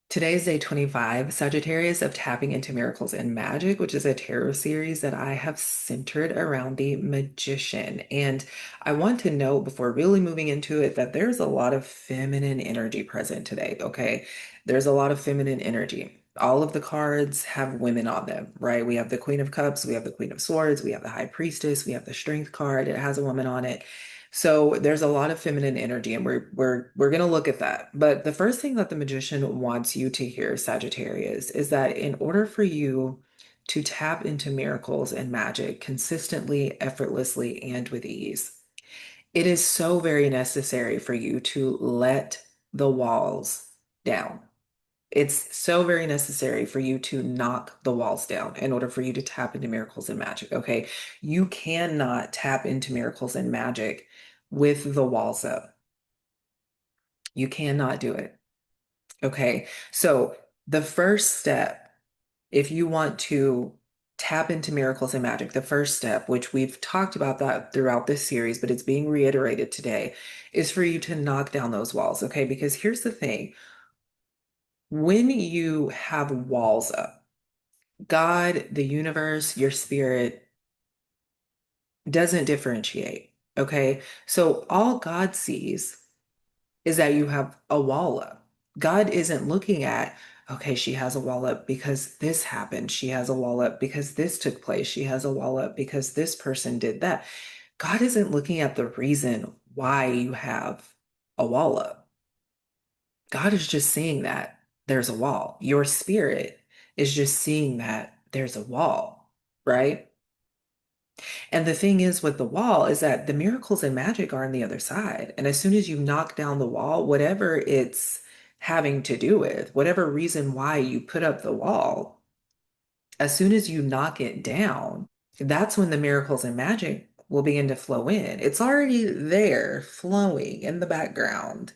Today is day 25, Sagittarius of Tapping into Miracles and Magic, which is a tarot series that I have centered around the magician. And I want to note before really moving into it that there's a lot of feminine energy present today, okay? There's a lot of feminine energy. All of the cards have women on them, right? We have the Queen of Cups, we have the Queen of Swords, we have the High Priestess, we have the Strength card. It has a woman on it. So there's a lot of feminine energy, and we're gonna look at that. But the first thing that the magician wants you to hear, Sagittarius, is that in order for you to tap into miracles and magic consistently, effortlessly, and with ease, it is so very necessary for you to let the walls down. It's so very necessary for you to knock the walls down in order for you to tap into miracles and magic, okay? You cannot tap into miracles and magic with the walls up. You cannot do it, okay? So, the first step, if you want to tap into miracles and magic, the first step, which we've talked about that throughout this series, but it's being reiterated today, is for you to knock down those walls, okay? Because here's the thing. When you have walls up, God, the universe, your spirit doesn't differentiate. Okay. So all God sees is that you have a wall up. God isn't looking at, okay, she has a wall up because this happened. She has a wall up because this took place. She has a wall up because this person did that. God isn't looking at the reason why you have a wall up. God is just seeing that there's a wall. Your spirit is just seeing that there's a wall, right? And the thing is with the wall is that the miracles and magic are on the other side. And as soon as you knock down the wall, whatever it's having to do with, whatever reason why you put up the wall, as soon as you knock it down, that's when the miracles and magic will begin to flow in. It's already there, flowing in the background,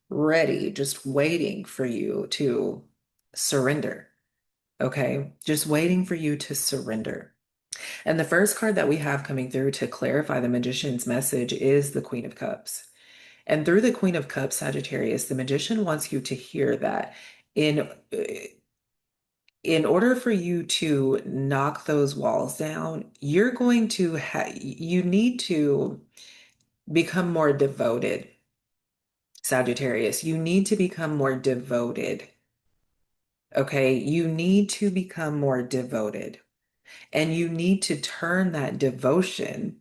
ready, just waiting for you to surrender. Okay? Just waiting for you to surrender. And the first card that we have coming through to clarify the magician's message is the Queen of Cups. And through the Queen of Cups, Sagittarius, the magician wants you to hear that in in order for you to knock those walls down, you're going to you need to become more devoted, Sagittarius. You need to become more devoted. Okay? You need to become more devoted. And you need to turn that devotion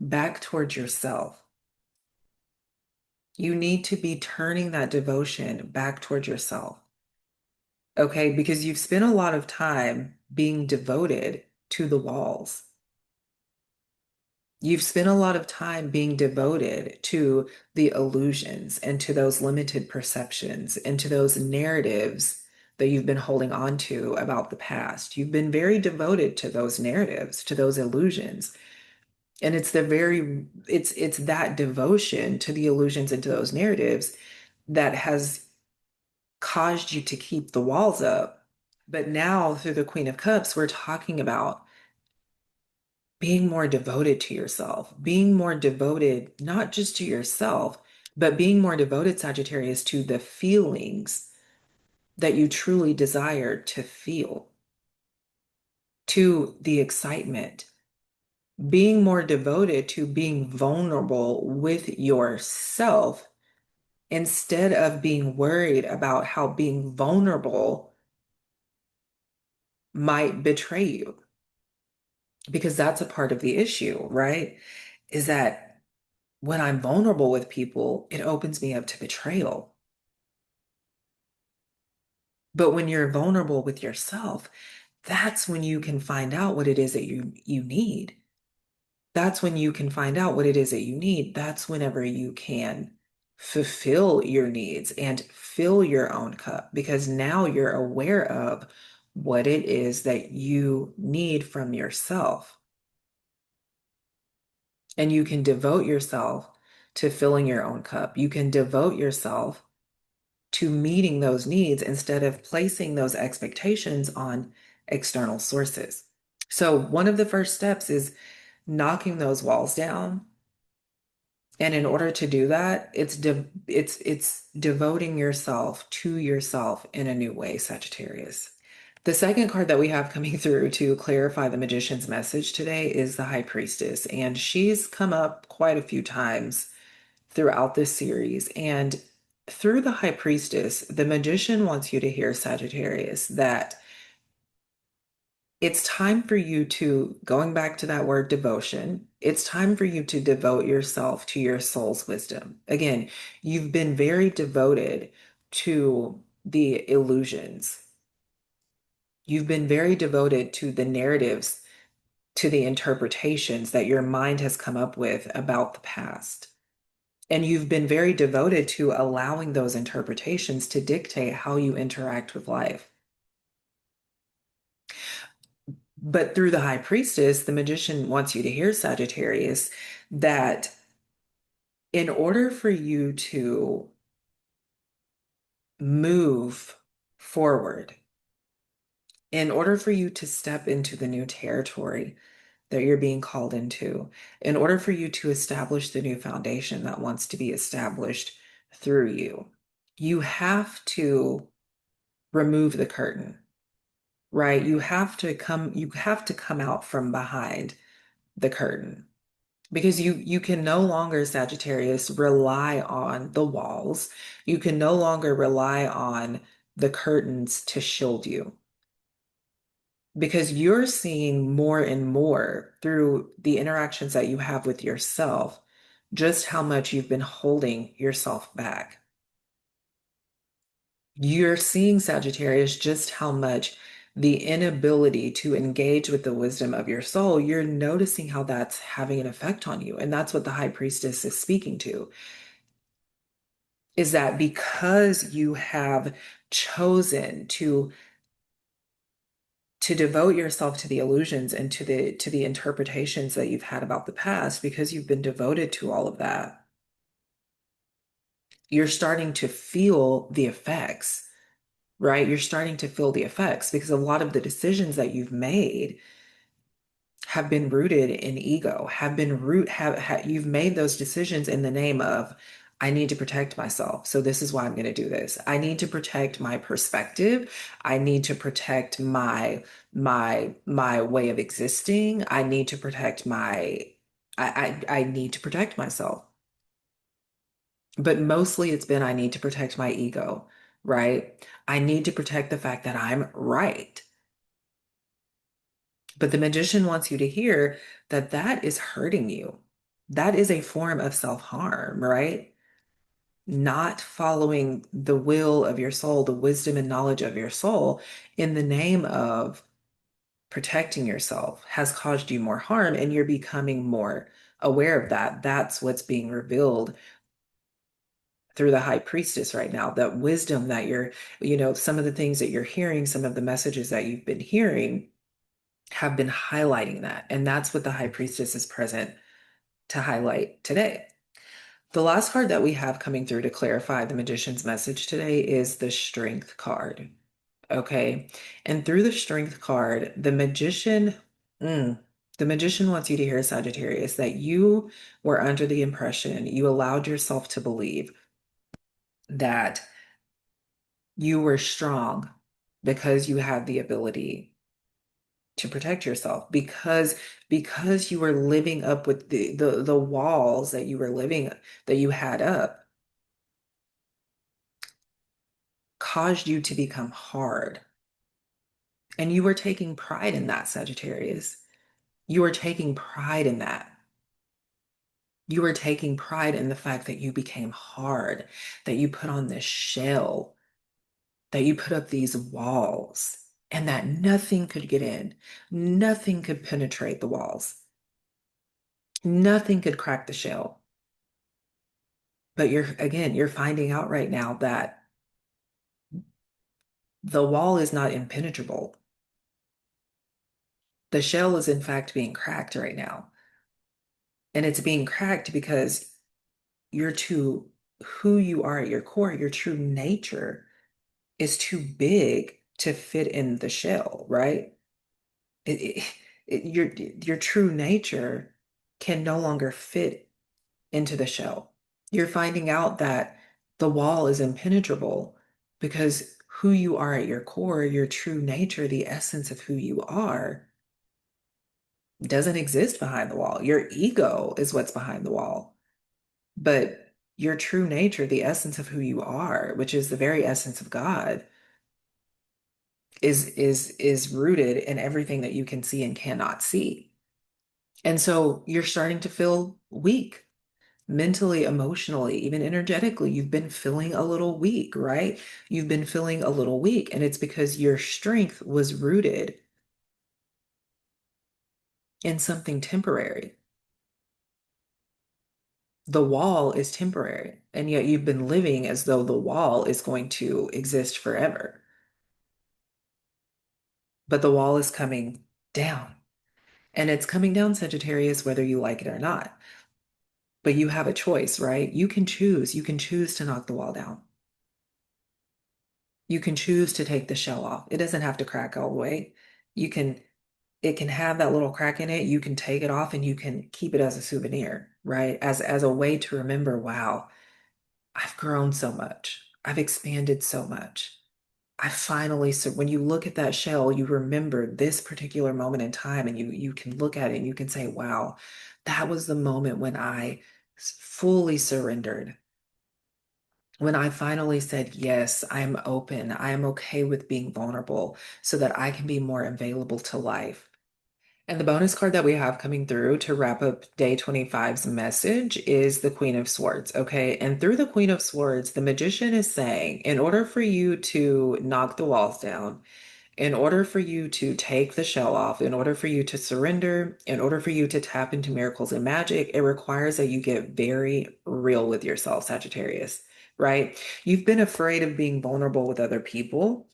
back towards yourself. You need to be turning that devotion back towards yourself. Okay, because you've spent a lot of time being devoted to the walls. You've spent a lot of time being devoted to the illusions and to those limited perceptions and to those narratives that you've been holding on to about the past. You've been very devoted to those narratives, to those illusions. And it's that devotion to the illusions and to those narratives that has caused you to keep the walls up. But now through the Queen of Cups, we're talking about being more devoted to yourself, being more devoted not just to yourself, but being more devoted, Sagittarius, to the feelings that you truly desire to feel, to the excitement, being more devoted to being vulnerable with yourself instead of being worried about how being vulnerable might betray you. Because that's a part of the issue, right? Is that when I'm vulnerable with people, it opens me up to betrayal. But when you're vulnerable with yourself, that's when you can find out what it is that you need. That's when you can find out what it is that you need. That's whenever you can fulfill your needs and fill your own cup because now you're aware of what it is that you need from yourself. And you can devote yourself to filling your own cup. You can devote yourself to meeting those needs instead of placing those expectations on external sources. So, one of the first steps is knocking those walls down And in order to do that, it's devoting yourself to yourself in a new way, Sagittarius. The second card that we have coming through to clarify the magician's message today is the High Priestess, and she's come up quite a few times throughout this series. And through the High Priestess, the magician wants you to hear, Sagittarius, that it's time for you to, going back to that word devotion, it's time for you to devote yourself to your soul's wisdom. Again, you've been very devoted to the illusions. You've been very devoted to the narratives, to the interpretations that your mind has come up with about the past. And you've been very devoted to allowing those interpretations to dictate how you interact with life. But through the high priestess, the magician wants you to hear, Sagittarius, that in order for you to move forward, in order for you to step into the new territory that you're being called into, in order for you to establish the new foundation that wants to be established through you, you have to remove the curtain, right? You have to come out from behind the curtain. Because you can no longer, Sagittarius, rely on the walls. You can no longer rely on the curtains to shield you. Because you're seeing more and more through the interactions that you have with yourself, just how much you've been holding yourself back. You're seeing, Sagittarius, just how much the inability to engage with the wisdom of your soul, you're noticing how that's having an effect on you. And that's what the high priestess is speaking to, is that because you have chosen to devote yourself to the illusions and to the interpretations that you've had about the past, because you've been devoted to all of that, you're starting to feel the effects, right? You're starting to feel the effects because a lot of the decisions that you've made have been rooted in ego, you've made those decisions in the name of, I need to protect myself. So this is why I'm going to do this. I need to protect my perspective. I need to protect my way of existing. I need to protect I need to protect myself. But mostly it's been I need to protect my ego, right? I need to protect the fact that I'm right. But the magician wants you to hear that that is hurting you. That is a form of self-harm, right? Not following the will of your soul, the wisdom and knowledge of your soul in the name of protecting yourself has caused you more harm, and you're becoming more aware of that. That's what's being revealed through the high priestess right now. That wisdom that some of the things that you're hearing, some of the messages that you've been hearing have been highlighting that. And that's what the high priestess is present to highlight today. The last card that we have coming through to clarify the magician's message today is the strength card. Okay. And through the strength card, mm, the magician wants you to hear, Sagittarius, that you were under the impression, you allowed yourself to believe that you were strong because you had the ability to protect yourself, because you were living up with the walls that you had up, caused you to become hard. And you were taking pride in that, Sagittarius. You were taking pride in that. You were taking pride in the fact that you became hard, that you put on this shell, that you put up these walls, and that nothing could get in. Nothing could penetrate the walls. Nothing could crack the shell. But you're finding out right now that the wall is not impenetrable. The shell is in fact being cracked right now. And it's being cracked because you're too, who you are at your core, your true nature is too big to fit in the shell, right? It, your true nature can no longer fit into the shell. You're finding out that the wall is impenetrable because who you are at your core, your true nature, the essence of who you are, doesn't exist behind the wall. Your ego is what's behind the wall. But your true nature, the essence of who you are, which is the very essence of God, is rooted in everything that you can see and cannot see. And so you're starting to feel weak mentally, emotionally, even energetically. You've been feeling a little weak, right? You've been feeling a little weak, and it's because your strength was rooted in something temporary. The wall is temporary, and yet you've been living as though the wall is going to exist forever. But the wall is coming down, and it's coming down, Sagittarius, whether you like it or not. But you have a choice, right? You can choose. You can choose to knock the wall down. You can choose to take the shell off. It doesn't have to crack all the way. You can, it can have that little crack in it. You can take it off and you can keep it as a souvenir, right? As a way to remember, wow, I've grown so much. I've expanded so much. I finally, so when you look at that shell, you remember this particular moment in time and you can look at it and you can say, wow, that was the moment when I fully surrendered. When I finally said, yes, I'm open, I am okay with being vulnerable so that I can be more available to life. And the bonus card that we have coming through to wrap up day 25's message is the Queen of Swords. Okay. And through the Queen of Swords, the magician is saying, in order for you to knock the walls down, in order for you to take the shell off, in order for you to surrender, in order for you to tap into miracles and magic, it requires that you get very real with yourself, Sagittarius, right? You've been afraid of being vulnerable with other people,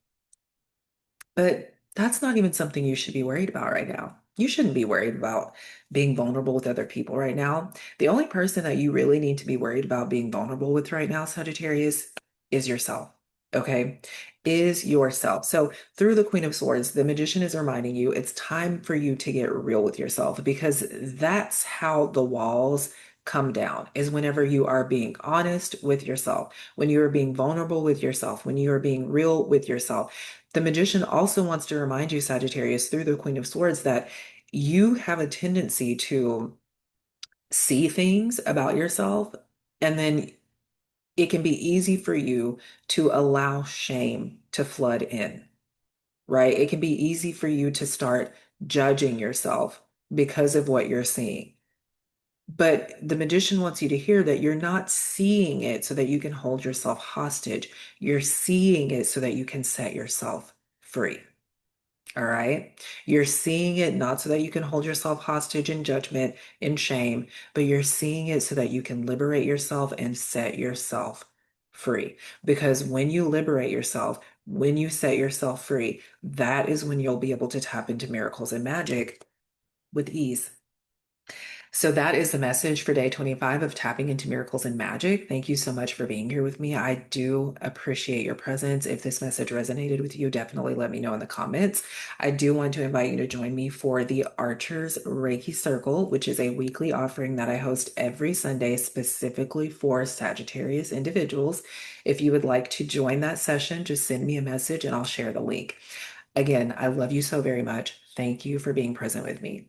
but that's not even something you should be worried about right now. You shouldn't be worried about being vulnerable with other people right now. The only person that you really need to be worried about being vulnerable with right now, Sagittarius, is yourself. Okay? Is yourself. So, through the Queen of Swords, the magician is reminding you it's time for you to get real with yourself because that's how the walls come down, is whenever you are being honest with yourself, when you are being vulnerable with yourself, when you are being real with yourself. The magician also wants to remind you, Sagittarius, through the Queen of Swords, that you have a tendency to see things about yourself, and then it can be easy for you to allow shame to flood in, right? It can be easy for you to start judging yourself because of what you're seeing. But the magician wants you to hear that you're not seeing it so that you can hold yourself hostage. You're seeing it so that you can set yourself free. All right. You're seeing it not so that you can hold yourself hostage in judgment, in shame, but you're seeing it so that you can liberate yourself and set yourself free. Because when you liberate yourself, when you set yourself free, that is when you'll be able to tap into miracles and magic with ease. So that is the message for day 25 of tapping into miracles and magic. Thank you so much for being here with me. I do appreciate your presence. If this message resonated with you, definitely let me know in the comments. I do want to invite you to join me for the Archer's Reiki Circle, which is a weekly offering that I host every Sunday specifically for Sagittarius individuals. If you would like to join that session, just send me a message and I'll share the link. Again, I love you so very much. Thank you for being present with me.